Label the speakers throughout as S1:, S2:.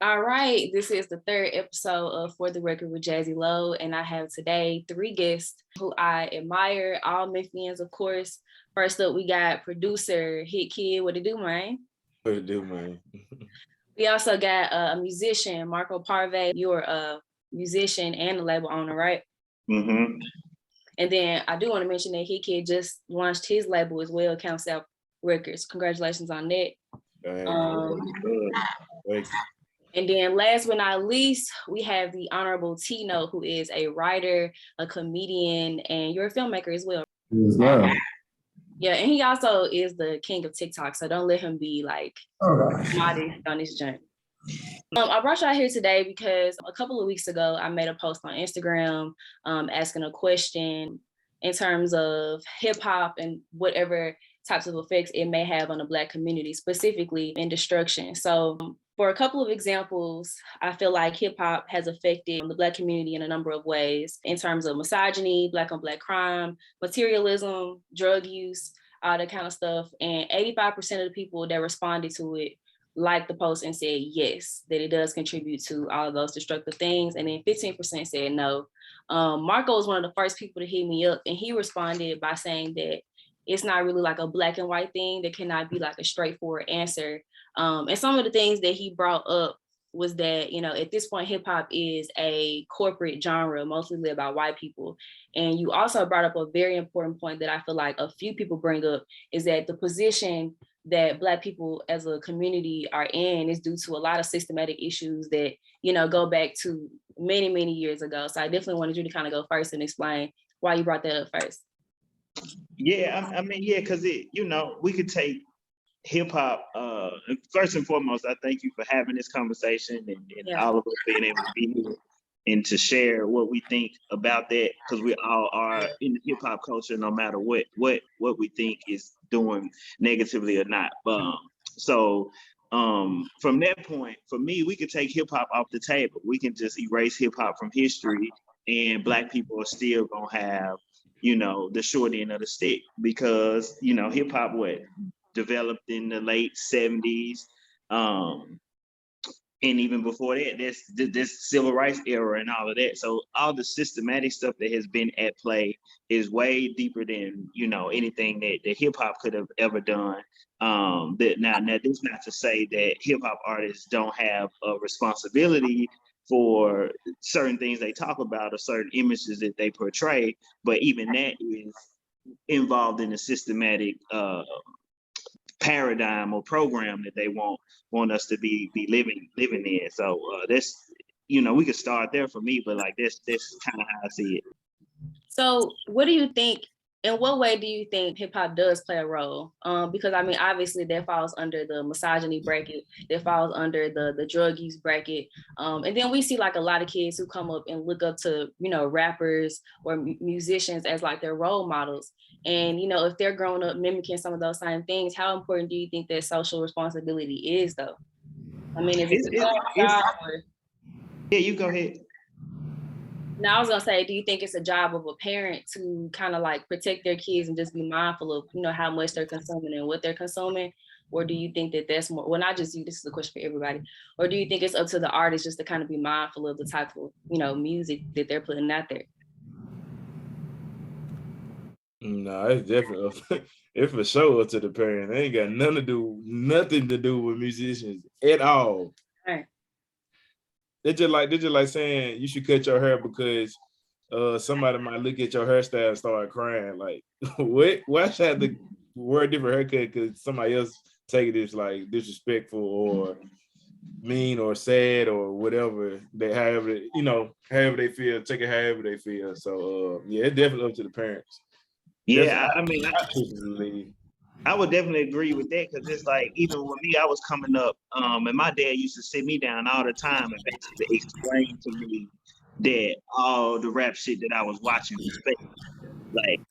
S1: All right, this is the third episode of For the Record with Jazzy Lowe, and I have today three guests who I admire, all Memphians, of course. First up, we got producer Hit Kid. What it do, man?
S2: What it do, man?
S1: We also got a musician, Marco Parve. You're a musician and a label owner, right?
S3: Mm-hmm.
S1: And then I do want to mention that Hit Kid just launched his label as well, Count South Records. Congratulations on that.
S2: Thank you.
S1: And then last but not least, we have the Honorable Tino, who is a writer, a comedian, and you're a filmmaker as well. Yeah, and he also is the king of TikTok, so don't let him be like modest on this journey. I brought y'all here today because a couple of weeks ago, I made a post on Instagram asking a question in terms of hip hop and whatever types of effects it may have on the Black community, specifically in destruction. So for a couple of examples, I feel like hip hop has affected the Black community in a number of ways in terms of misogyny, Black on Black crime, materialism, drug use, all that kind of stuff. And 85% of the people that responded to it liked the post and said yes, that it does contribute to all of those destructive things. And then 15% said no. Marco was one of the first people to hit me up, and he responded by saying that it's not really like a black and white thing. There cannot be like a straightforward answer. And some of the things that he brought up was that, you know, at this point, hip hop is a corporate genre, mostly led by white people. And you also brought up a very important point that I feel like a few people bring up, is that the position that Black people as a community are in is due to a lot of systematic issues that, you know, go back to many, many years ago. So I definitely wanted you to kind of go first and explain why you brought that up first.
S3: Yeah, I mean, because we could take hip hop. First and foremost, I thank you for having this conversation and all of us being able to be here and to share what we think about that, because we all are in the hip hop culture, no matter what we think is doing negatively or not. So from that point, for me, we could take hip hop off the table. We can just erase hip hop from history, and Black people are still gonna have, the short end of the stick, because hip hop developed in the late 70s. And even before that, this civil rights era and all of that. So all the systematic stuff that has been at play is way deeper than, anything that hip hop could have ever done. Now this not to say that hip hop artists don't have a responsibility for certain things they talk about or certain images that they portray, but even that is involved in a systematic paradigm or program that they want us to be living in. So that's, we could start there for me, but like that's kind of how I see it.
S1: So what do you think, in what way do you think hip hop does play a role? Because I mean, obviously that falls under the misogyny bracket, that falls under the drug use bracket. And then we see like a lot of kids who come up and look up to, rappers or musicians as like their role models. And, if they're growing up mimicking some of those same things, how important do you think that social responsibility is though? I mean, is it
S3: Yeah, you go ahead.
S1: Now, I was gonna say, do you think it's a job of a parent to kind of like protect their kids and just be mindful of, how much they're consuming and what they're consuming? Or do you think that that's more, well, not just you, this is a question for everybody, or do you think it's up to the artist just to kind of be mindful of the type of, music that they're putting out there?
S2: No, it's definitely it's for sure up to the parent. They ain't got nothing to do with musicians at all.
S1: Right.
S2: They're just like saying you should cut your hair because somebody might look at your hairstyle and start crying. Like, what? Why should I have to wear a different haircut because somebody else take it as like disrespectful or mean or sad or whatever? However they feel, take it however they feel. So yeah, it's definitely up to the parents.
S3: Yeah, I would definitely agree with that, because it's like, even when me, I was coming up, and my dad used to sit me down all the time and basically explain to me that all the rap shit that I was watching was fake. Like,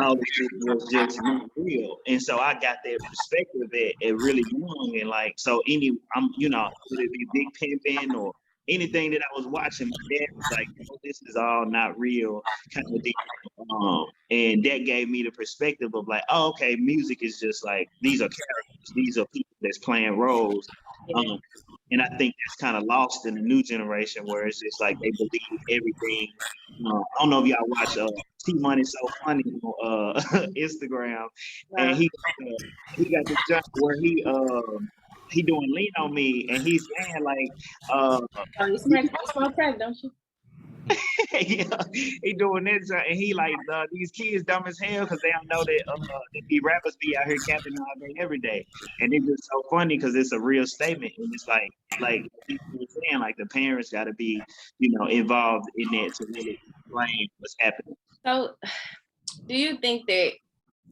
S3: all the shit was just not real. And so I got that perspective at really young, and like, so whether it be Big Pimpin' or anything that I was watching, my dad was like, this is all not real, kind of deal. And that gave me the perspective of like, oh, okay, music is just like, these are characters, these are people that's playing roles. And I think that's kind of lost in the new generation where it's just like they believe everything. I don't know if y'all watch T Money So Funny on Instagram, and he got this jump where he doing Lean on Me, and he's saying like
S1: you smoke crack, don't you?
S3: yeah, he doing this, and he like these kids dumb as hell because they don't know that these rappers be out here capping all day every day, and it's just so funny because it's a real statement, and it's like you were saying, like the parents got to be involved in that to really explain what's happening.
S1: So, do you think that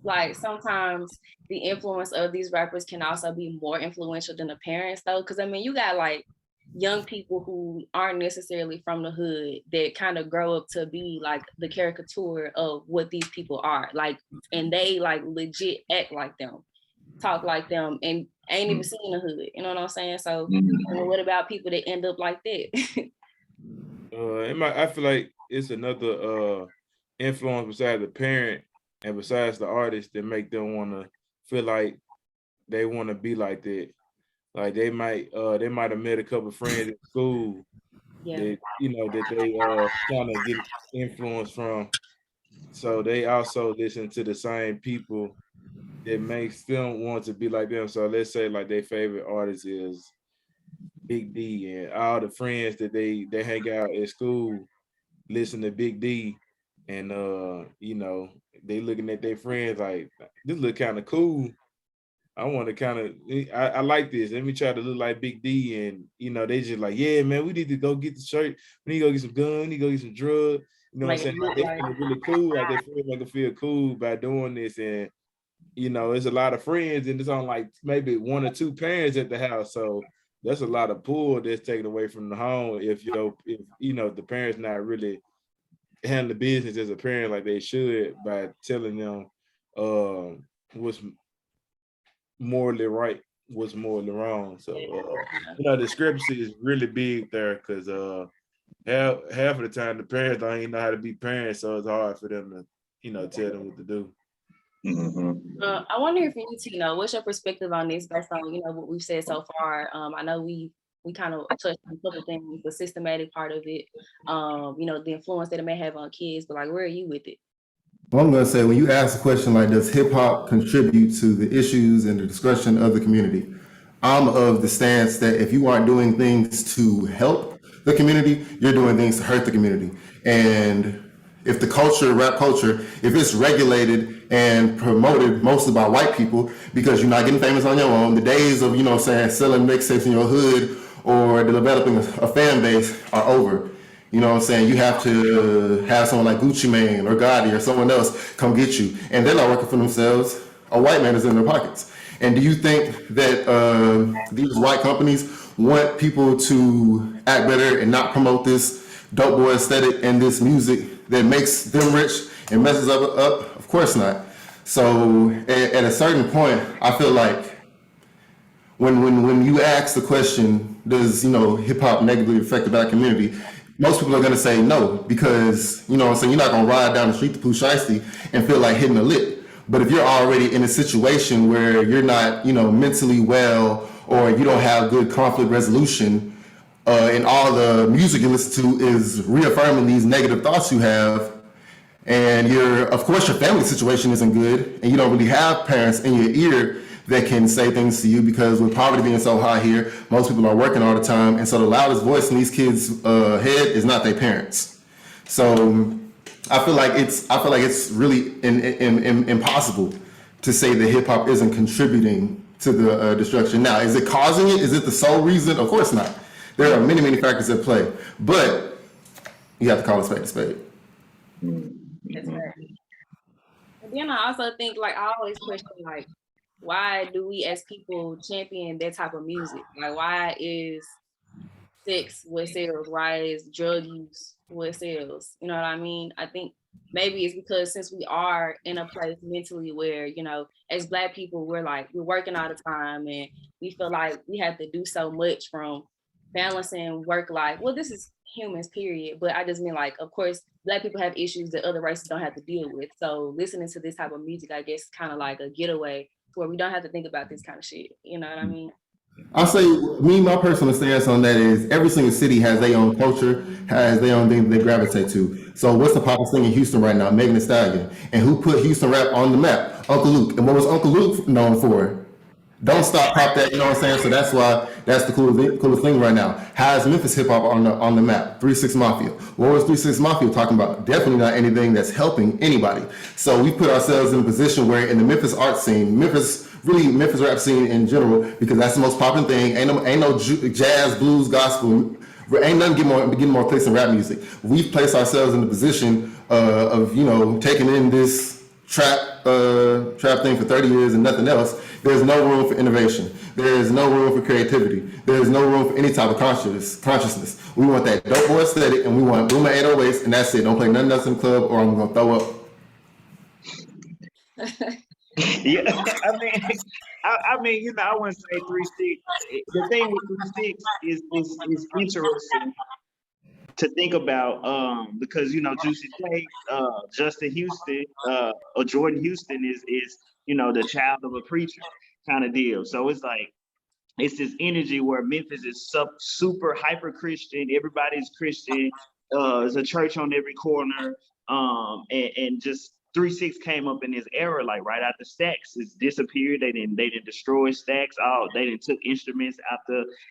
S1: like sometimes the influence of these rappers can also be more influential than the parents though? Because I mean, you got like young people who aren't necessarily from the hood that kind of grow up to be like the caricature of what these people are like, and they like legit act like them, talk like them, and ain't even seen the hood. You know what I'm saying? So what about people that end up like that?
S2: I feel like it's another influence besides the parent and besides the artist that make them want to feel like they want to be like that. Like they might have met a couple of friends at school that that they kind of get influence from. So they also listen to the same people that makes them want to be like them. So let's say like their favorite artist is Big D, and all the friends that they hang out at school listen to Big D, and they looking at their friends like, this look kind of cool. I want to kind of, I like this. Let me try to look like Big D. And, they just like, yeah, man, we need to go get the shirt. We need to go get some gun. We need to go get some drugs. You know what I'm saying? Like, they feel really cool. Like, they feel like they feel cool by doing this. And, it's a lot of friends, and it's on like maybe one or two parents at the house. So that's a lot of pull that's taken away from the home if the parents not really handle the business as a parent like they should by telling them what's morally right, what's morally wrong. So the discrepancy is really big there because half of the time the parents don't even know how to be parents, so it's hard for them to tell them what to do.
S1: I wonder if you, Tino, what's your perspective on this based on what we've said so far? I know we kind of touched on a couple of things, the systematic part of it, the influence that it may have on kids, but like, where are you with it?
S4: Well, I'm going to say, when you ask a question like, does hip hop contribute to the issues and the discussion of the community? I'm of the stance that if you aren't doing things to help the community, you're doing things to hurt the community. And if the culture, rap culture, if it's regulated and promoted mostly by white people because you're not getting famous on your own, the days of, selling mixtapes in your hood or developing a fan base are over. You know what I'm saying? You have to have someone like Gucci Mane or Gotti or someone else come get you. And they're not working for themselves. A white man is in their pockets. And do you think that these white companies want people to act better and not promote this dope boy aesthetic and this music that makes them rich and messes up? Of course not. So at a certain point, I feel like when you ask the question, does hip hop negatively affect the black community? Most people are going to say no, because you're not going to ride down the street to Pooh Shiesty and feel like hitting a lick. But if you're already in a situation where you're not mentally well, or you don't have good conflict resolution, and all the music you listen to is reaffirming these negative thoughts you have, and of course your family situation isn't good, and you don't really have parents in your ear that can say things to you, because with poverty being so high here, most people are working all the time, and so the loudest voice in these kids' head is not their parents. So I feel like it's really impossible to say that hip hop isn't contributing to the destruction. Now, is it causing it? Is it the sole reason? Of course not. There are many, many factors at play, but you have to call a spade a spade.
S1: That's right. And then I also think, like, I always question, like, why do we as people champion that type of music? Like, why is sex what sells? Why is drug use what sells? You know what I mean? I think maybe it's because since we are in a place mentally where, as Black people, we're working all the time, and we feel like we have to do so much from balancing work life. Well, this is humans, period. But I just mean, like, of course, Black people have issues that other races don't have to deal with. So listening to this type of music, I guess, kind of like a getaway where we don't have to think about this kind of shit. You know what I mean?
S4: I'll say my personal stance on that is every single city has their own culture, has their own thing they gravitate to. So what's the popular thing in Houston right now? Megan Thee Stallion. And who put Houston rap on the map? Uncle Luke. And what was Uncle Luke known for? Don't stop, pop that. You know what I'm saying? So that's why that's the coolest thing right now. How is Memphis hip hop on the map? 3-6 Mafia. What was 3-6 Mafia talking about? Definitely not anything that's helping anybody. So we put ourselves in a position where in the Memphis art scene, Memphis rap scene in general, because that's the most popular thing. Ain't no jazz, blues, gospel. Ain't nothing getting more clicks than rap music. We've placed ourselves in the position of taking in this trap thing for 30 years and nothing else. There's no room for innovation. There is no room for creativity. There is no room for any type of consciousness. We want that dope boy aesthetic, and we want Boomer 808s, and that's it. Don't play nothing else in the club, or I'm gonna throw up.
S3: Yeah, I mean, I wouldn't say 3-6. The thing with 3-6 is interesting to think about, because Juicy J, Justin Houston, or Jordan Houston is the child of a preacher kind of deal. So it's like it's this energy where Memphis is super hyper Christian. Everybody's Christian. There's a church on every corner, and just 3-6 came up in this era, like right after Stax is disappeared. They didn't destroy Stax. They didn't took instruments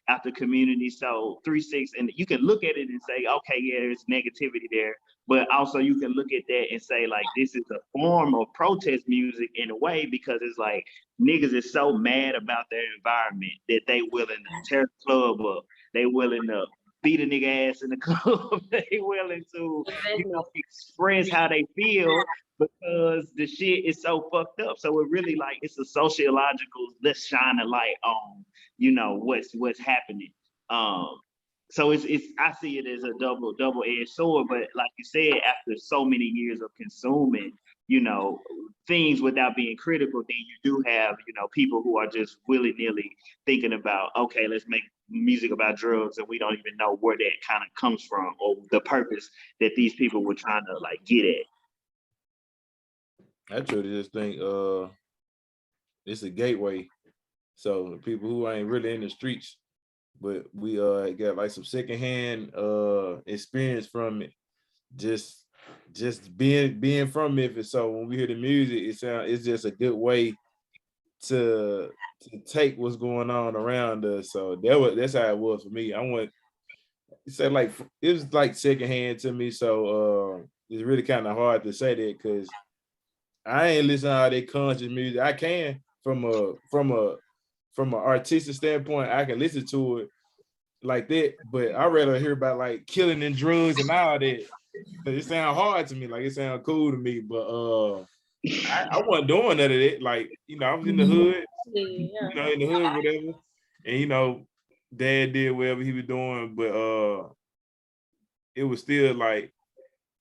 S3: after community. So 3-6, and you can look at it and say, okay, yeah, there's negativity there. But also you can look at that and say, like, this is a form of protest music in a way, because it's like niggas is so mad about their environment that they willing to tear the club up. They willing to beat a nigga ass in the club. They willing to, express how they feel because the shit is so fucked up. So it really it's a sociological, let's shine a light on, what's happening. So it's I see it as a double-edged sword, but like you said, after so many years of consuming, things without being critical, then you do have, people who are just willy-nilly thinking about, okay, let's make music about drugs, and we don't even know where that kind of comes from or the purpose that these people were trying to get at.
S2: I truly just think it's a gateway. So people who ain't really in the streets, but we got some secondhand experience from it, just being from Memphis. So when we hear the music, it's just a good way to take what's going on around us. So that's how it was for me. It was like secondhand to me. So it's really kind of hard to say that because I ain't listen to all that conscious music. I can from an artistic standpoint, I can listen to it like that, but I'd rather hear about like killing and drugs and all that. It sounds hard to me, like it sounds cool to me, but I wasn't doing none of that. Like, I was in the hood, in the hood, whatever. And dad did whatever he was doing, but it was still like,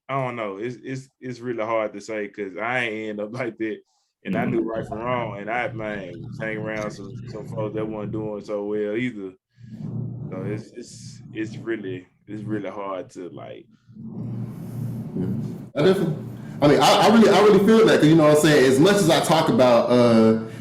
S2: I don't know. It's really hard to say because I ain't end up like that. And I knew right from wrong, and I was hanging around some folks that weren't doing so well either. So it's really hard to like.
S4: I really feel that, because you know what I'm saying. As much as I talk about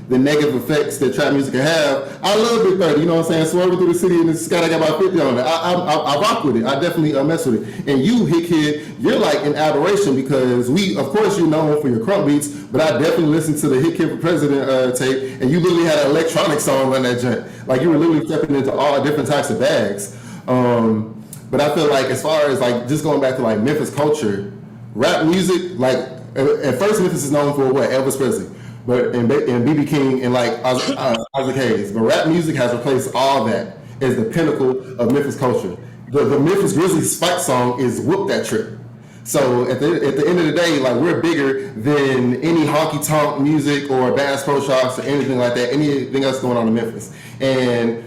S4: the negative effects that trap music can have, I love Big 30. You know what I'm saying. Swerving through the city in this sky, I got about 50 on it. I rock with it. I definitely mess with it. And you, Hit Kid, you're like in adoration because of course, you're known for your crunk beats, but I definitely listened to the Hit Kid for President tape, and you literally had an electronic song on that joint. Like you were literally stepping into all different types of bags. But I feel like as far as like just going back to like Memphis culture, rap music, like at first Memphis is known for what? Elvis Presley, but and BB King and like Isaac Hayes. But rap music has replaced all that as the pinnacle of Memphis culture. The Memphis Grizzlies fight song is "Whoop That Trip." So at the end of the day, like we're bigger than any honky tonk music or Bass Pro Shops or anything like that. Anything else going on in Memphis. And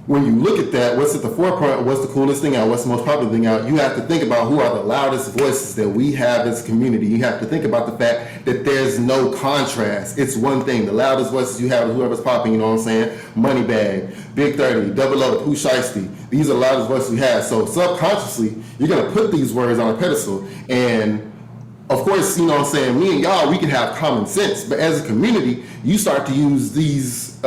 S4: when you look at that, what's at the forefront, what's the coolest thing out, what's the most popular thing out, you have to think about who are the loudest voices that we have as a community. You have to think about the fact that there's no contrast. It's one thing. The loudest voices you have is whoever's popping, you know what I'm saying? Moneybag, Big 30, Double O, Pooh Shiesty. These are the loudest voices we have. So subconsciously, you're going to put these words on a pedestal. And of course, you know what I'm saying, me and y'all, we can have common sense. But as a community, you start to use these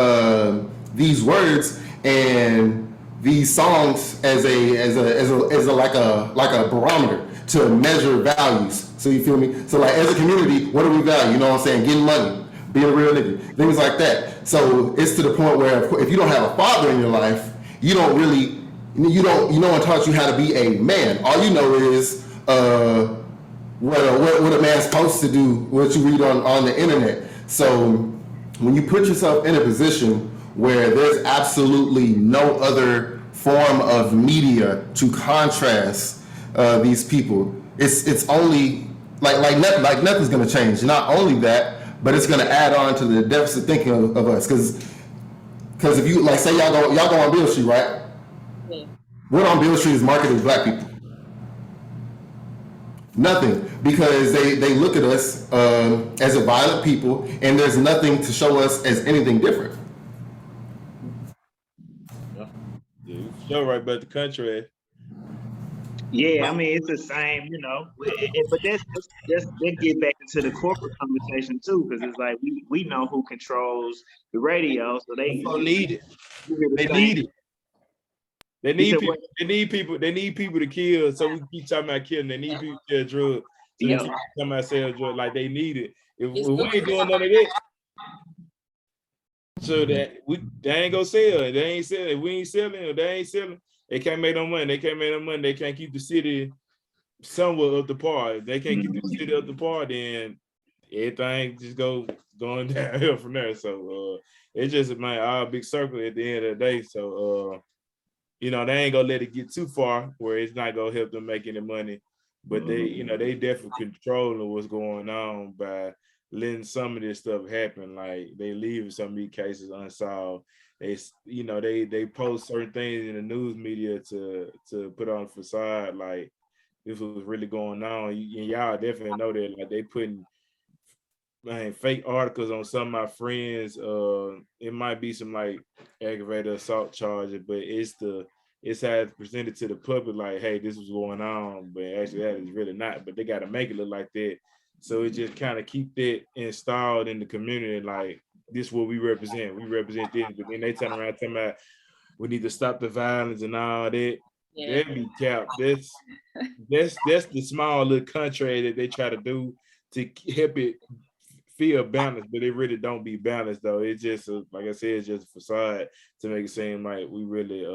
S4: words and these songs as a like a barometer to measure values. So you feel me? So like as a community, what do we value? You know what I'm saying? Getting money, being a real nigga, things like that. So it's to the point where if you don't have a father in your life, you don't really, no one taught you how to be a man. All you know is what a man's supposed to do, what you read on the internet. So when you put yourself in a position where there's absolutely no other form of media to contrast these people, it's only like nothing's gonna change. Not only that, but it's gonna add on to the deficit thinking of us. Because if you like say y'all go on Beale Street, right? Yeah. What on Beale Street is marketed to black people? Nothing, because they look at us as a violent people, and there's nothing to show us as anything different.
S2: Yeah, you're right about the country.
S3: Yeah, I mean it's the same, you know. But that get back into the corporate conversation too, because it's like we know who controls the radio, so they
S2: need it. They need it. They need people. They need people. They need people to kill. So we keep talking about killing. They need people to sell drugs. So they keep talking about sell drugs like they need it. If we ain't doing none of that, so that they ain't gonna sell. They ain't selling. If we ain't selling, or they ain't selling, they can't make no money. They can't make no money. They can't keep the city somewhat up the par. If they can't keep the city up the par, then everything just going downhill from there. So it's just our big circle at the end of the day. So they ain't gonna let it get too far where it's not gonna help them make any money. But they definitely controlling what's going on by letting some of this stuff happen. Like they leaving some of these cases unsolved. They post certain things in the news media to put on a facade like this was really going on. And y'all definitely know that. Like they putting fake articles on some of my friends. It might be some like aggravated assault charges, but it's how it's presented to the public like, hey, this was going on, but actually that is really not. But they got to make it look like that. So it just kind of keep that installed in the community, like this is what we represent. We represent this, but then they turn around talking about we need to stop the violence and all that. Yeah. That be capped. That's the small little country that they try to do to help it feel balanced, but it really don't be balanced though. It's just like I said, it's just a facade to make it seem like we really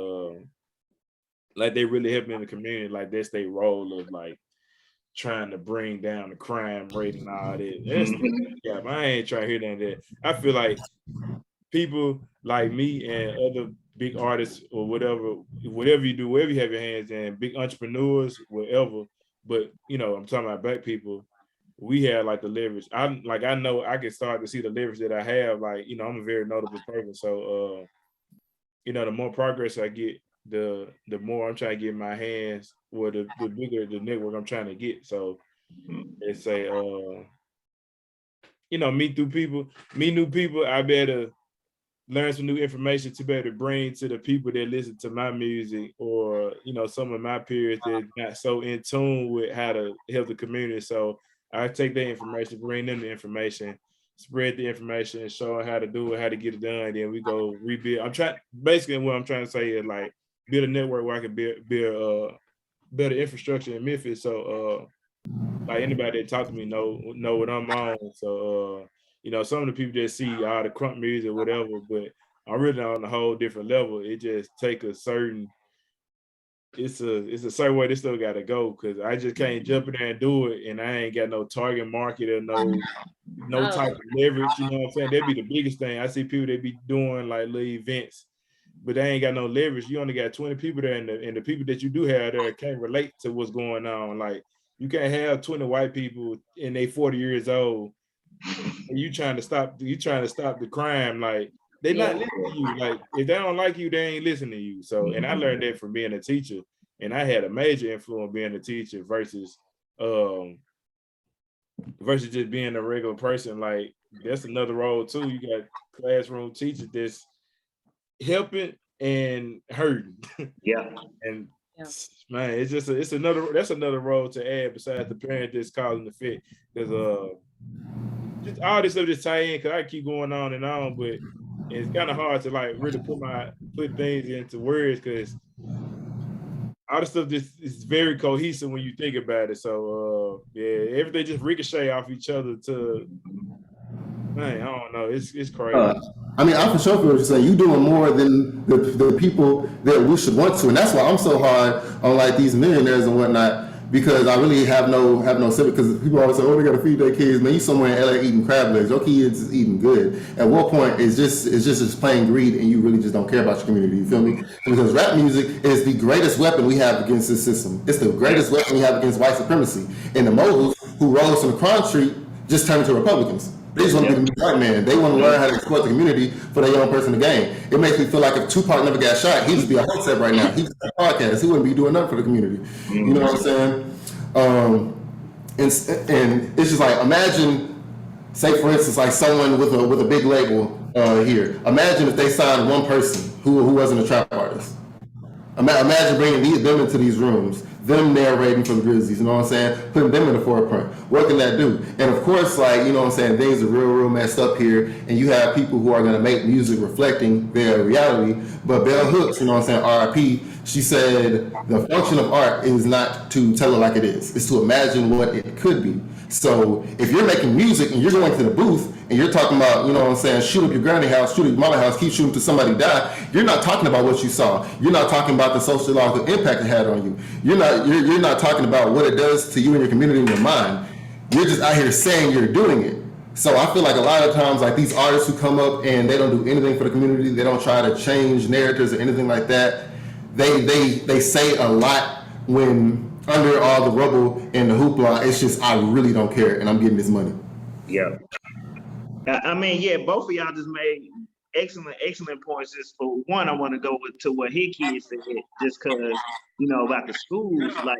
S2: like they really helping in the community, like that's their role of like trying to bring down the crime rate and all that. Yeah, I ain't trying to hear none of that. I feel like people like me and other big artists or whatever you do, wherever you have your hands in, big entrepreneurs, whatever. But I'm talking about black people. We have like the leverage. I know I can start to see the leverage that I have. Like, I'm a very notable person. So, the more progress I get, the more I'm trying to get my hands, or the bigger the network I'm trying to get. So it's meet new people. I better learn some new information to be able to bring to the people that listen to my music, or some of my peers that not so in tune with how to help the community. So I take that information, bring them the information, spread the information, show them how to do it, how to get it done. Then we go rebuild. Basically what I'm trying to say is like build a network where I can build better infrastructure in Memphis. So like anybody that talk to me know what I'm on. So some of the people that see all the crunk music or whatever, but I'm really on a whole different level. It just take a certain certain way this still gotta go, because I just can't jump in there and do it, and I ain't got no target market or no type of leverage. You know what I'm saying? That'd be the biggest thing. I see people that be doing like little events, but they ain't got no leverage. You only got 20 people there, and the people that you do have there can't relate to what's going on. Like you can't have 20 white people and they 40 years old, and you trying to stop the crime. Like they not listening to you. Like if they don't like you, they ain't listening to you. So, and I learned that from being a teacher, and I had a major influence being a teacher versus just being a regular person. Like that's another role too. You got classroom teachers that's helping and hurting.
S3: Yeah.
S2: And man, it's another role to add besides the parent that's causing the fit. Because just all this stuff just tie in, because I keep going on and on, but it's kind of hard to like really put things into words because all the stuff just is very cohesive when you think about it. So yeah, everything just ricochet off each other to man, I don't know. It's crazy.
S4: I mean, I for sure feel what you're saying. You doing more than the people that we should want to, and that's why I'm so hard on like these millionaires and whatnot. Because I really have no civic. Because people always say, "Oh, they got to feed their kids." Man, you somewhere in LA eating crab legs. Your kids is eating good. At what point it's just plain greed, and you really just don't care about your community. You feel me? Because rap music is the greatest weapon we have against this system. It's the greatest weapon we have against white supremacy. And the moguls who rose from the crime street just turned into Republicans. They just want to be the white man. They want to learn how to exploit the community for their own person to gain. It makes me feel like if Tupac never got shot, he'd just be a host right now. He'd be a podcast. He wouldn't be doing nothing for the community. You know what I'm saying? And it's just like, imagine, say for instance, like someone with a big label here. Imagine if they signed one person who wasn't a trap artist. Imagine bringing them into these rooms, them narrating for the Grizzlies, you know what I'm saying? Putting them in the forefront. What can that do? And of course, like, you know what I'm saying, things are real messed up here, and you have people who are going to make music reflecting their reality. But Bell Hooks, you know what I'm saying, RIP, she said the function of art is not to tell it like it is. It's to imagine what it could be. So if you're making music and you're going to the booth and you're talking about, you know what I'm saying, shoot up your granny house, shoot up your mama house, keep shooting till somebody die, you're not talking about what you saw. You're not talking about the sociological impact it had on you. You're not talking about what it does to you and your community and your mind. You're just out here saying you're doing it. So I feel like a lot of times, like these artists who come up and they don't do anything for the community, they don't try to change narratives or anything like that. They say a lot when under all the rubble and the hoopla, it's just, I really don't care and I'm getting this money.
S3: Yeah. I mean, yeah, both of y'all just made excellent points. Just for one, I want to go to what Hickey said, just because, you know, about the schools, like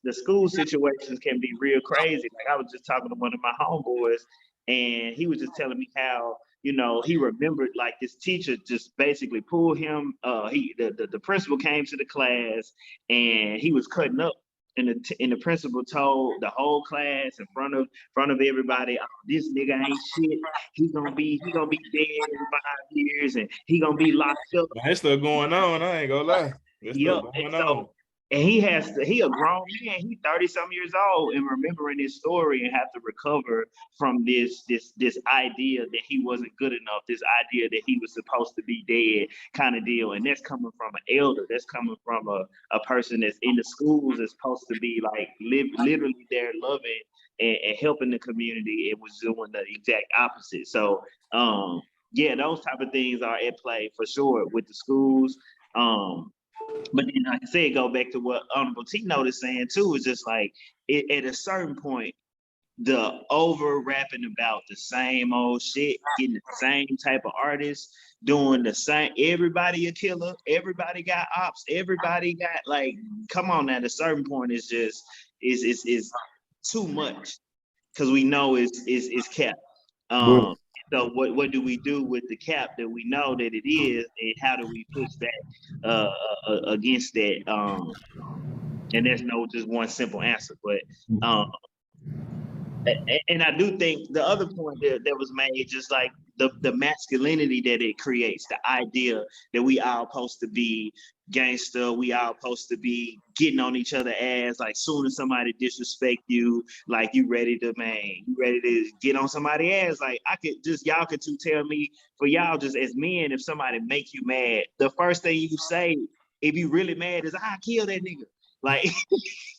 S3: the school situations can be real crazy. Like I was just talking to one of my homeboys and he was just telling me how, you know, he remembered like this teacher just basically pulled him, the principal came to the class and he was cutting up. And the principal told the whole class in front of everybody, oh, this nigga ain't shit. He gonna be dead in 5 years, and he gonna be locked up.
S2: That's still going on. I ain't gonna lie. That's still going on.
S3: And he a grown man. He 30-some years old, and remembering his story and have to recover from this idea that he wasn't good enough, this idea that he was supposed to be dead, kind of deal. And that's coming from an elder. That's coming from a person that's in the schools, that's supposed to be like literally there, loving and helping the community. It was doing the exact opposite. So yeah, those type of things are at play for sure with the schools. But then, like I said, go back to what Honorable Tino is saying too. Is just like at a certain point, the over rapping about the same old shit, getting the same type of artists, doing the same. Everybody a killer. Everybody got ops. Everybody got like. Come on, now. At a certain point, it's just is too much because we know it's capped. So what do we do with the cap that we know that it is, and how do we push back against that? And there's no just one simple answer, but and I do think the other point that was made, just like the masculinity that it creates, the idea that we all supposed to be gangster, we all supposed to be getting on each other ass, like soon as somebody disrespect you, like you ready to get on somebody ass. Like y'all could tell me, for y'all just as men, if somebody make you mad, the first thing you say, if you really mad, is I kill that nigga. Like,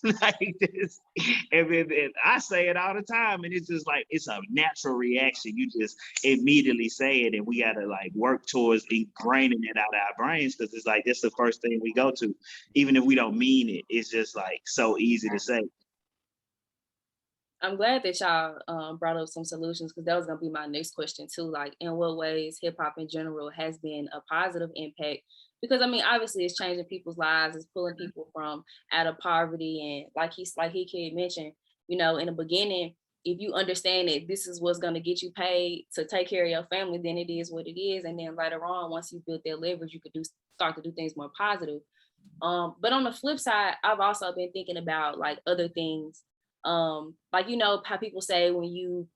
S3: like this, and I say it all the time, and it's just like it's a natural reaction. You just immediately say it, and we gotta like work towards ingraining it out of our brains, because it's like that's the first thing we go to, even if we don't mean it. It's just like so easy to say.
S1: I'm glad that y'all brought up some solutions, because that was gonna be my next question too. Like, in what ways hip hop in general has been a positive impact? Because I mean, obviously, it's changing people's lives. It's pulling people from out of poverty, and like he mentioned, you know, in the beginning, if you understand that this is what's gonna get you paid to take care of your family, then it is what it is. And then later on, once you build that leverage, you could start to do things more positive. But on the flip side, I've also been thinking about like other things. Like, you know, how people say when you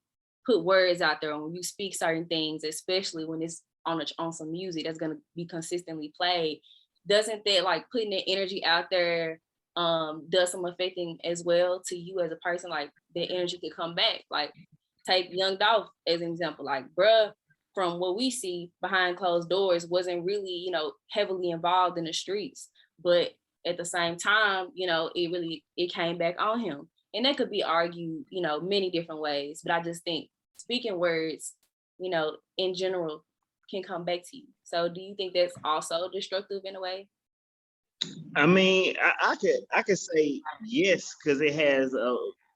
S1: put words out there, when you speak certain things, especially when it's on some music that's gonna be consistently played, doesn't that like putting the energy out there does some affecting as well to you as a person? Like the energy could come back. Like take Young Dolph as an example. Like bruh, from what we see behind closed doors, wasn't really, you know, heavily involved in the streets, but at the same time, you know, it came back on him. And that could be argued, you know, many different ways. But I just think speaking words, you know, in general, can come back to you. So do you think that's also destructive in a way?
S3: I mean, I could say yes, because it has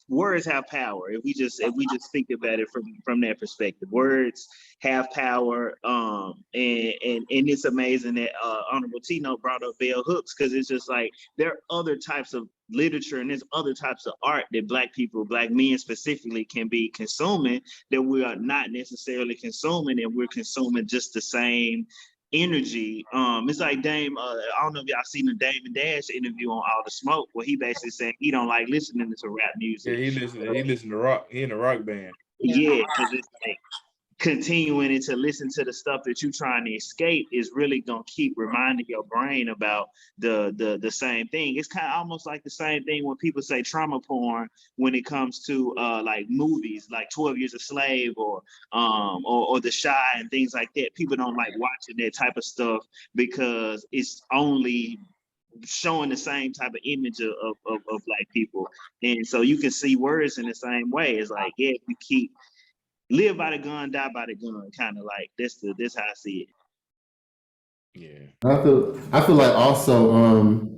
S3: words have power. If we just think about it from that perspective, words have power. And it's amazing that Honorable Tino brought up bell hooks, because it's just like there are other types of literature and there's other types of art that Black people, Black men specifically, can be consuming that we are not necessarily consuming, and we're consuming just the same energy. It's like Dame, I don't know if y'all seen the Dame and Dash interview on All the Smoke, where he basically saying he don't like listening to rap music.
S2: Yeah, he listen to rock. He in a rock band.
S3: Yeah, because it's like continuing to listen to the stuff that you're trying to escape is really gonna keep reminding your brain about the same thing. It's kind of almost like the same thing when people say trauma porn when it comes to like movies like 12 Years a Slave or The Shy and things like that. People don't like watching that type of stuff because it's only showing the same type of image of Black people. And so you can see words in the same way. It's like, yeah, if you keep live by the gun, die by the gun, kind of like this how I see
S2: it.
S4: Yeah. I feel like also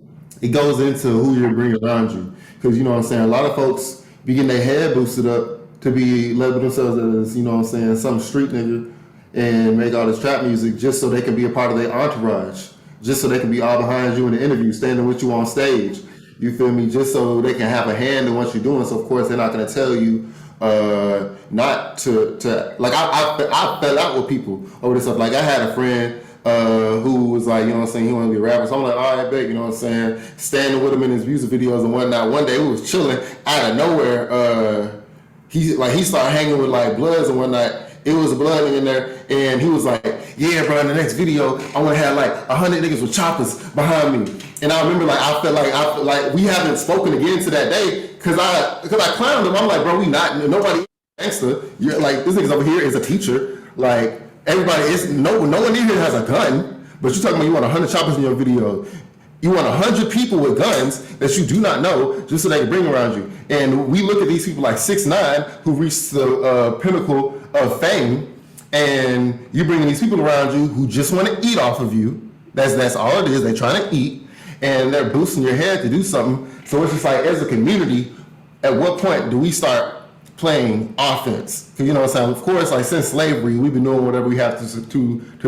S4: it goes into who you're bringing around you. Because you know what I'm saying, a lot of folks be getting their head boosted up to be labeled themselves as, you know what I'm saying, some street nigga and make all this trap music just so they can be a part of their entourage. Just so they can be all behind you in the interview, standing with you on stage. You feel me? Just so they can have a hand in what you're doing. So of course they're not gonna tell you not to like I fell out with people over this stuff. Like I had a friend who was like, you know what I'm saying, he wanted to be a rapper. So I'm like, all right, babe, you know what I'm saying, standing with him in his music videos and whatnot. One day we was chilling out of nowhere. He started hanging with like Bloods and whatnot. It was a blood nigga in there, and he was like, yeah, bro, in the next video, I want to have like 100 niggas with choppers behind me. And I remember like I felt like we haven't spoken again to that day because I clowned him. I'm like, bro, we not nobody gangster. You're like, this nigga's over here is a teacher. Like everybody is no one in here has a gun, but you're talking about you want 100 choppers in your video. You want 100 people with guns that you do not know just so they can bring around you. And we look at these people like 6ix9ine who reached the pinnacle of fame, and you're bringing these people around you who just want to eat off of you. That's all it is. They're trying to eat, and they're boosting your head to do something. So it's just like, as a community, at what point do we start playing offense? Because you know what I'm saying, of course, like since slavery, we've been doing whatever we have to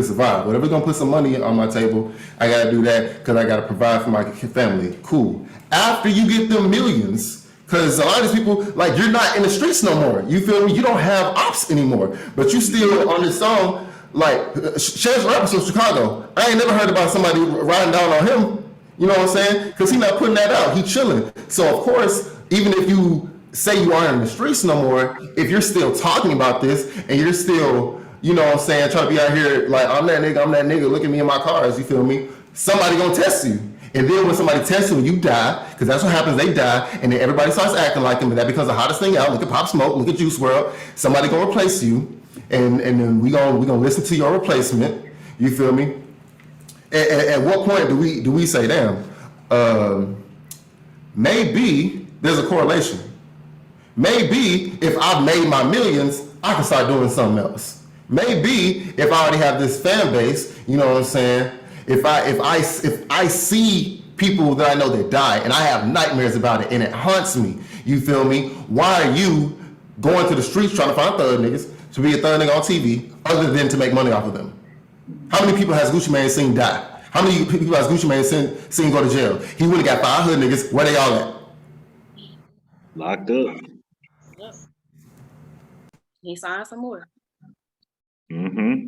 S4: survive. Whatever's gonna put some money on my table, I gotta do that because I gotta provide for my family. Cool. After you get them millions, because a lot of these people, like, you're not in the streets no more. You feel me? You don't have ops anymore, but you still on this song. Like Chance Rapper from Chicago, I ain't never heard about somebody riding down on him. You know what I'm saying? Because he's not putting that out. He chilling. So of course, even if you say you aren't in the streets no more, if you're still talking about this and you're still, you know what I'm saying, trying to be out here like, I'm that nigga, look at me in my cars, you feel me? Somebody gonna test you. And then when somebody tests you and you die, because that's what happens, they die, and then everybody starts acting like them, and that becomes the hottest thing out. Look at Pop Smoke, look at Juice WRLD. Somebody gonna replace you, and then we gonna listen to your replacement, you feel me? At what point do we say, damn, maybe there's a correlation. Maybe if I've made my millions, I can start doing something else. Maybe if I already have this fan base, you know what I'm saying? If I see people that I know that die and I have nightmares about it and it haunts me, you feel me? Why are you going to the streets trying to find thug niggas to be a thug nigga on TV other than to make money off of them? How many people has Gucci Mane seen die? How many people has Gucci Mane seen go to jail? He would have got 5 hood niggas. Where they all at?
S3: Locked up.
S1: Yep. He signed some more.
S3: Mm-hmm.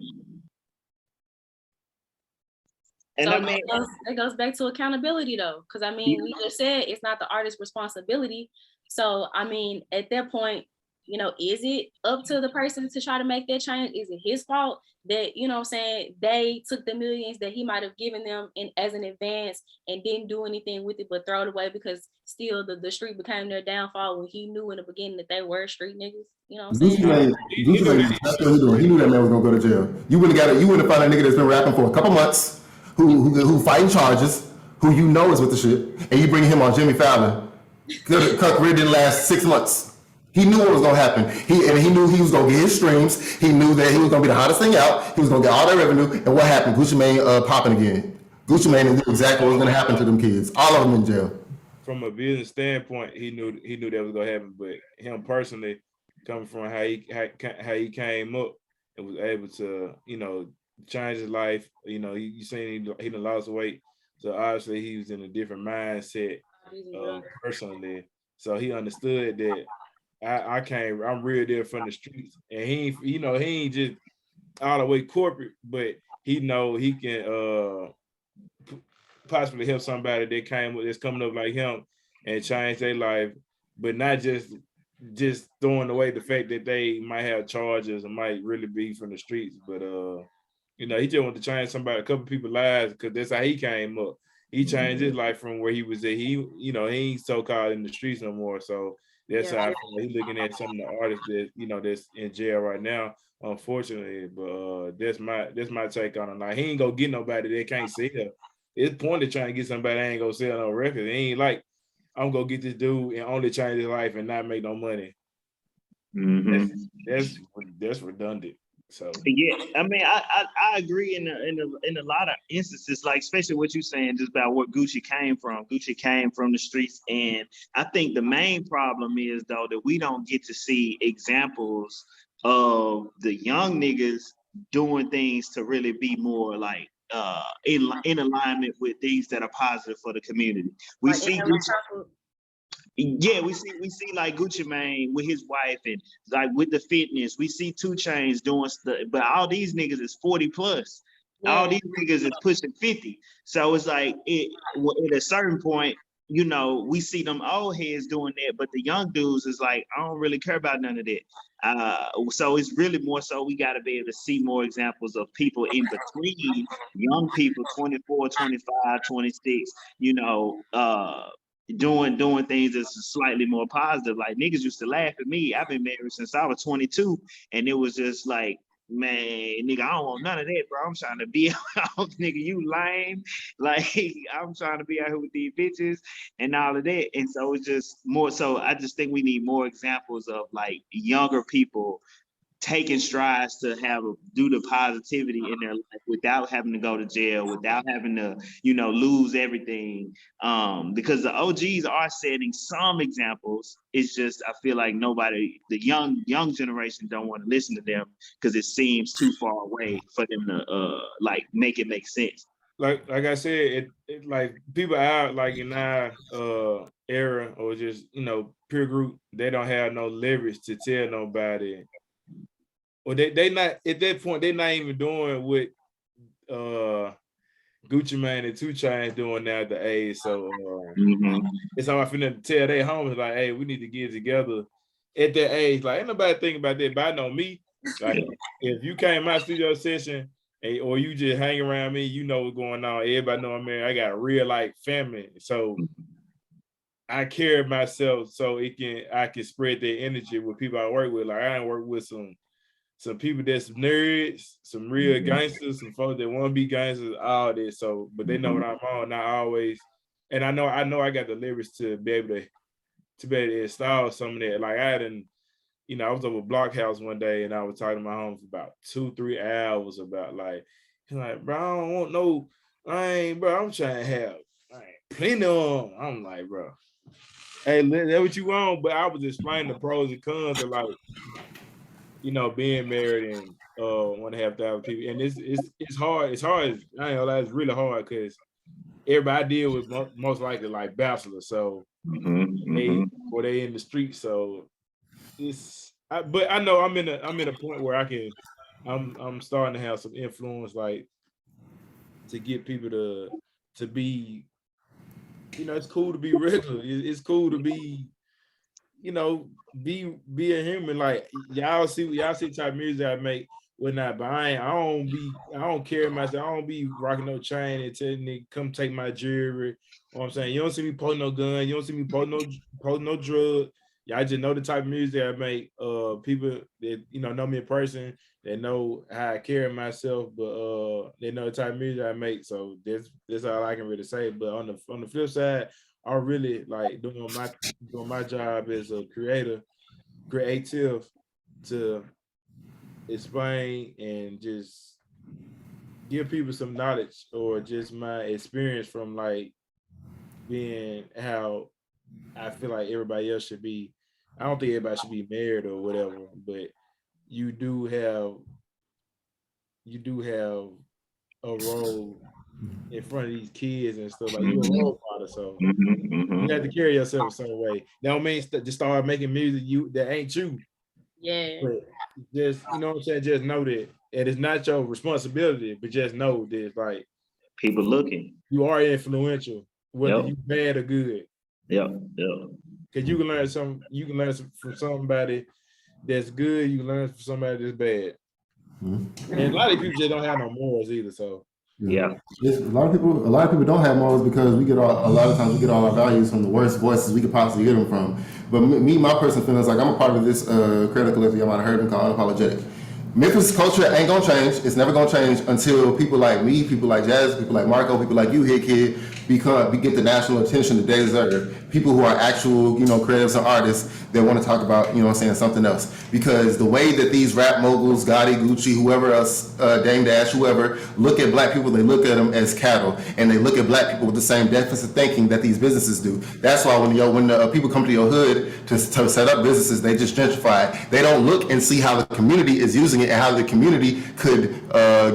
S3: And
S1: so
S3: I mean,
S1: it goes back to accountability though, because I mean, we just said it's not the artist's responsibility. So I mean, at that point, you know, is it up to the person to try to make that change? Is it his fault that, you know what I'm saying, they took the millions that he might have given them in as an advance and didn't do anything with it but throw it away because still the street became their downfall when he knew in the beginning that they were street niggas? You know what I'm saying?
S4: Gucci Mane, that's what he doing. He knew that man was gonna go to jail. You wouldn't got it. You wouldn't find a nigga that's been rapping for a couple months, who fighting charges, who you know is with the shit, and you bring him on Jimmy Fallon. Cut career didn't last 6 months. He knew what was gonna happen. He knew he was gonna get his streams. He knew that he was gonna be the hottest thing out. He was gonna get all that revenue. And what happened? Gucci Mane popping again. Gucci Mane knew exactly what was gonna happen to them kids. All of them in jail.
S2: From a business standpoint, he knew that was gonna happen. But him personally, coming from how he came up and was able to, you know, change his life. You know, you seen he done lost weight, so obviously he was in a different mindset personally. So he understood that I'm real there from the streets, and he ain't just all the way corporate, but he know he can possibly help somebody that's coming up like him and change their life, but not just throwing away the fact that they might have charges and might really be from the streets, but you know, he just wanted to change a couple people's lives because that's how he came up. He changed his life from where he was at. He ain't so-called in the streets no more. So that's how I feel like he's looking at some of the artists that, you know, that's in jail right now, unfortunately. But that's my take on it. Like, he ain't gonna get nobody that can't sell. It's pointless trying to get somebody that ain't gonna sell no record. It ain't like I'm gonna get this dude and only change his life and not make no money.
S3: Mm-hmm.
S2: That's redundant. So
S3: yeah, I mean, I agree in a lot of instances, like especially what you're saying just about where Gucci came from. Gucci came from the streets, and I think the main problem is though that we don't get to see examples of the young niggas doing things to really be more like in alignment with things that are positive for the community. We
S1: Like,
S3: see yeah, we see like Gucci Mane with his wife and like with the fitness. We see 2 Chainz doing stuff, but all these niggas is 40 plus. Yeah. All these niggas is pushing 50. So it's like at a certain point, you know, we see them old heads doing that, but the young dudes is like, I don't really care about none of that. So it's really more so we got to be able to see more examples of people in between young people, 24, 25, 26, you know, doing things that's slightly more positive. Like, niggas used to laugh at me. I've been married since I was 22, and it was just like, man, nigga, I don't want none of that, bro. I'm trying to be out, nigga, you lame. Like, I'm trying to be out here with these bitches and all of that. And so it's just more so, I just think we need more examples of like younger people taking strides to do the positivity in their life without having to go to jail, without having to, you know, lose everything. Because the OGs are setting some examples. It's just, I feel like the young generation don't want to listen to them because it seems too far away for them to like make it make sense.
S2: Like I said, it like people out like in our era or just, you know, peer group, they don't have no leverage to tell nobody. Or they not at that point, they're not even doing what Gucci Mane and 2 Chainz doing now at the age. So it's how I finna tell their homies like, hey, we need to get together at that age. Like, ain't nobody thinking about that, but I know me. Like, if you came to my studio session or you just hang around me, you know what's going on. Everybody know I'm married. I got a real life family. So I care myself so I can spread that energy with people I work with. Like, I ain't work with some people that's nerds, some real gangsters, some folks that want to be gangsters, all this. So, but they know what I'm on, not always. And I know I got the lyrics to be able to install some of that. Like, I was over Blockhouse one day and I was talking to my home for about 2-3 hours about like, he's like, bro, I don't want no, I'm trying to have plenty of them. I'm like, bro, hey, that's what you want. But I was explaining the pros and cons of like, you know, being married and 1,500 people, and it's hard. It's hard. I ain't gonna lie, it's really hard because everybody I deal with most likely like bachelors, so they in the street. So but I know I'm in a point where I'm starting to have some influence, like to get people to be, you know, it's cool to be regular. It's cool to be you know, be a human. Like y'all see the type of music I make, whatnot. But I don't carry myself. I don't be rocking no chain and telling nigga come take my jewelry. You know what I'm saying? You don't see me posting no gun. You don't see me posting no drug. Y'all just know the type of music I make. People that know me in person, they know how I carry myself, but they know the type of music I make. So that's all I can really say. But on the flip side, I really like doing my job as a creative to explain and just give people some knowledge or just my experience from like being how I feel like everybody else should be. I don't think everybody should be married or whatever, but you do have a role in front of these kids and stuff. Like you're a role model, so you have to carry yourself a certain way. That don't mean just start making music that ain't you.
S1: Yeah.
S2: But just what I'm saying, just know that it's not your responsibility, but just know that it's like
S3: people looking.
S2: You are influential, whether you bad or good.
S3: Yeah.
S2: Because you can learn from somebody that's good, you can learn from somebody that's bad. And a lot of people just don't have no morals either. So
S3: yeah.
S4: A lot of people don't have morals because a lot of times we get all our values from the worst voices we could possibly get them from. But my personal feeling is like I'm a part of this creative collective you might have heard them called Unapologetic. Memphis culture ain't gonna change. It's never gonna change until people like me, people like Jazz, people like Marco, people like you, Hit Kid, get the national attention that they deserve. People who are actual, creatives and artists that want to talk about, something else. Because the way that these rap moguls, Gotti, Gucci, whoever else, Dame Dash, whoever, look at black people, they look at them as cattle, and they look at black people with the same deficit thinking that these businesses do. That's why when the people come to your hood to set up businesses, they just gentrify it. They don't look and see how the community is using it and how the community could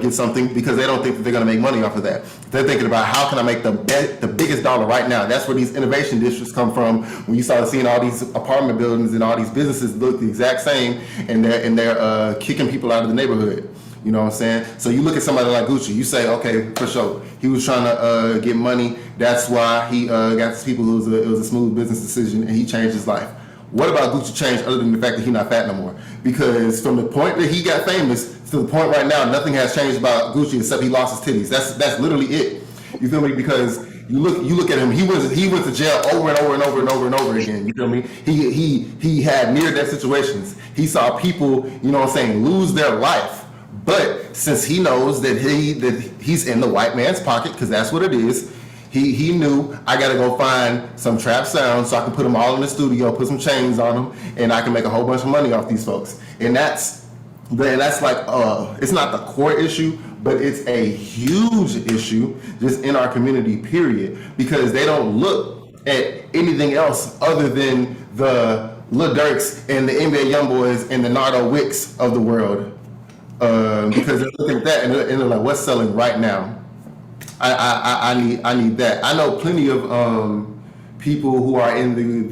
S4: get something because they don't think that they're going to make money off of that. They're thinking about how can I make the biggest dollar right now. That's where these innovation districts come from. When you start seeing all these apartment buildings and all these businesses look the exact same, and they're kicking people out of the neighborhood. You know what I'm saying? So you look at somebody like Gucci, you say, okay, for sure, he was trying to get money. That's why he got these people. It was a smooth business decision, and he changed his life. What about Gucci changed other than the fact that he's not fat no more? Because from the point that he got famous to the point right now, nothing has changed about Gucci except he lost his titties. That's literally it. You feel me? Because you look at him. He went to jail over and over and over and over and over again. You feel me? He had near death situations. He saw people, lose their life. But since he knows that he's in the white man's pocket, because that's what it is. He knew I gotta go find some trap sounds so I can put them all in the studio, put some chains on them, and I can make a whole bunch of money off these folks. And that's like it's not the core issue, but it's a huge issue just in our community, period. Because they don't look at anything else other than the Lil Durks and the NBA Youngboys and the Nardo Wicks of the world. Because they're looking at that and they're like, what's selling right now? I need that. I know plenty of people who are in the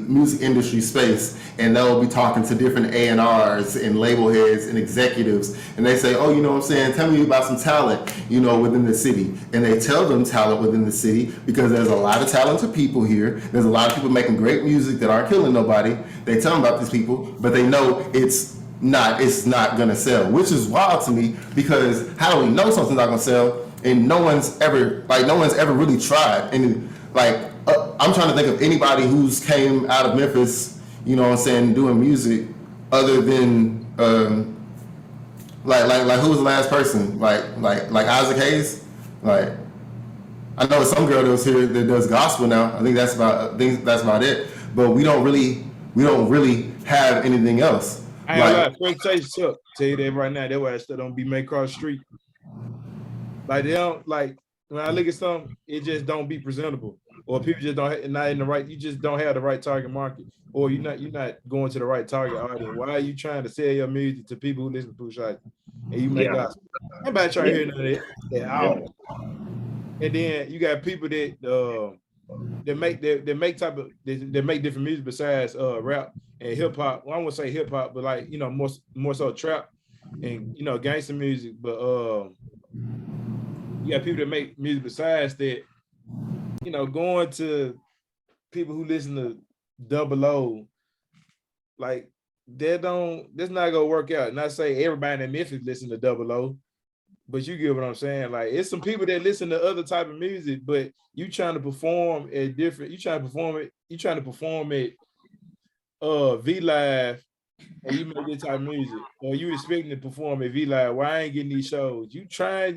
S4: music industry space, and they'll be talking to different A&Rs and label heads and executives, and they say, oh, you know what I'm saying, tell me about some talent, within the city. And they tell them talent within the city because there's a lot of talented people here. There's a lot of people making great music that aren't killing nobody. They tell them about these people, but they know it's not gonna sell, which is wild to me because how do we know something's not gonna sell? And no one's ever really tried. And I'm trying to think of anybody who's came out of Memphis, doing music other than like who was the last person? Like Isaac Hayes? Like I know some girl that was here that does gospel now. I think that's about it. But we don't really have anything else.
S2: I ain't gonna lie, Frank Chase Chuck. Tell you that right now, that way I still don't be made cross street. Like they don't when I look at something, it just don't be presentable, or people just not in the right. You just don't have the right target market, or you're not going to the right target audience. Why are you trying to sell your music to people who listen to Push and you make gospel? Nobody trying to hear none of that at all. And then you got people that make different music besides rap and hip hop. Well, I won't say hip hop, but more so trap and gangster music, but you got people that make music besides that, going to people who listen to double O, like that's not gonna work out. Not say everybody in Memphis listen to double O, but you get what I'm saying. Like it's some people that listen to other type of music, but you trying to perform at different, you trying to perform at V Live, and you make this type of music, or you expecting to perform at V Live. Why I ain't getting these shows? You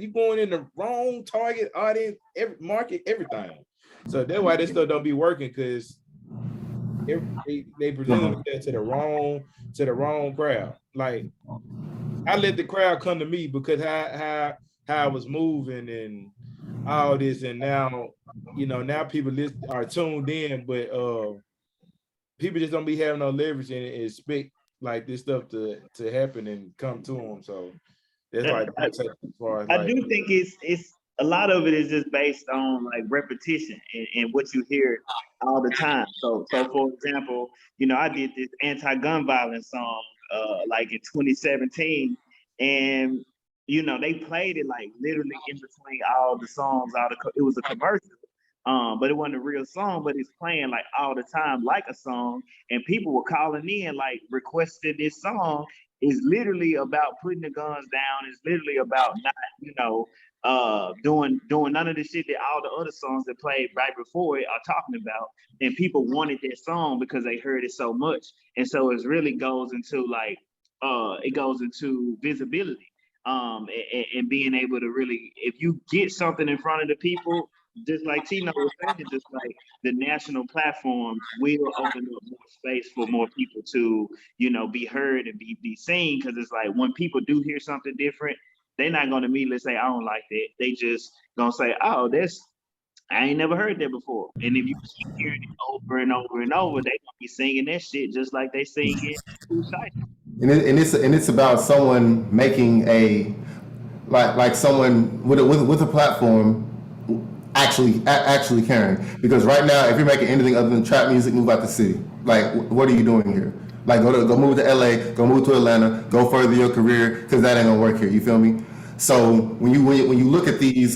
S2: going in the wrong target audience, market, everything. So that's why this stuff don't be working, because they present that to the wrong crowd. Like I let the crowd come to me because how I was moving and all this, and now now people are tuned in, but people just don't be having no leverage and expect like this stuff to happen and come to them. So that's like as far as,
S3: I do think it's a lot of it is just based on like repetition and what you hear all the time. So for example, I did this anti-gun violence song like in 2017, and they played it like literally in between all the songs. It was a commercial. But it wasn't a real song, but it's playing like all the time like a song, and people were calling in like requesting this song. Is literally about putting the guns down. It's literally about not, doing none of the shit that all the other songs that played right before it are talking about. And people wanted that song because they heard it so much. And so it really goes into like, it goes into visibility, and being able to really, if you get something in front of the people, just like Tino was saying, just like the national platforms will open up more space for more people to, be heard and be seen. Because it's like when people do hear something different, they're not going to immediately say, I don't like that. They just going to say, oh, I ain't never heard that before. And if you keep hearing it over and over and over, they going to be singing that shit just like they sing it.
S4: And it's about someone making like someone with a platform actually caring. Because right now, if you're making anything other than trap music, move out the city. Like, what are you doing here? Like, go move to LA, go move to Atlanta, go further your career, because that ain't gonna work here. You feel me? So when you look at these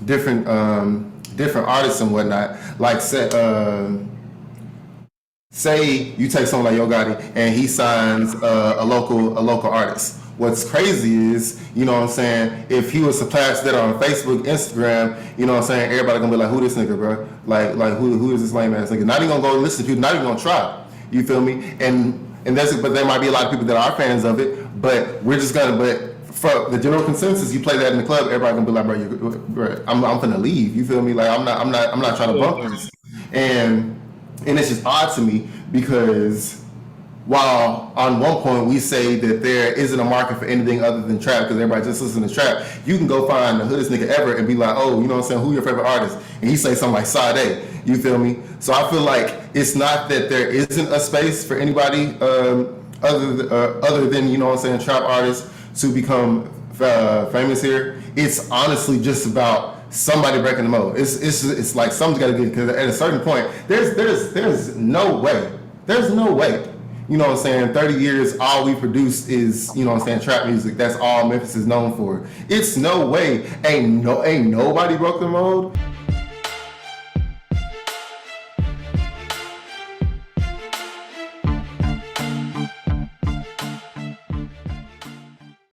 S4: different artists and whatnot, like say you take someone like Yo Gotti and he signs a local artist. What's crazy is, what I'm saying, if he was to plaster that on Facebook, Instagram, what I'm saying, everybody gonna be like, who this nigga, bro? Like who is this lame ass nigga? Not even gonna go listen to you, not even gonna try. You feel me? But there might be a lot of people that are fans of it, but for the general consensus, you play that in the club, everybody gonna be like, bro, I'm finna leave. You feel me? Like I'm not trying to bump this. And it's just odd to me, because while on one point we say that there isn't a market for anything other than trap because everybody just listens to trap, you can go find the hoodest nigga ever and be like, oh, you know what I'm saying, who your favorite artist? And he say something like Sade, you feel me? So I feel like it's not that there isn't a space for anybody other than, you know what I'm saying, trap artists to become famous here. It's honestly just about somebody breaking the mold. It's like something's got to get, because at a certain point, there's no way. You know what I'm saying? 30 years, all we produce is, you know what I'm saying, trap music. That's all Memphis is known for. It's no way. Ain't nobody broke the mold.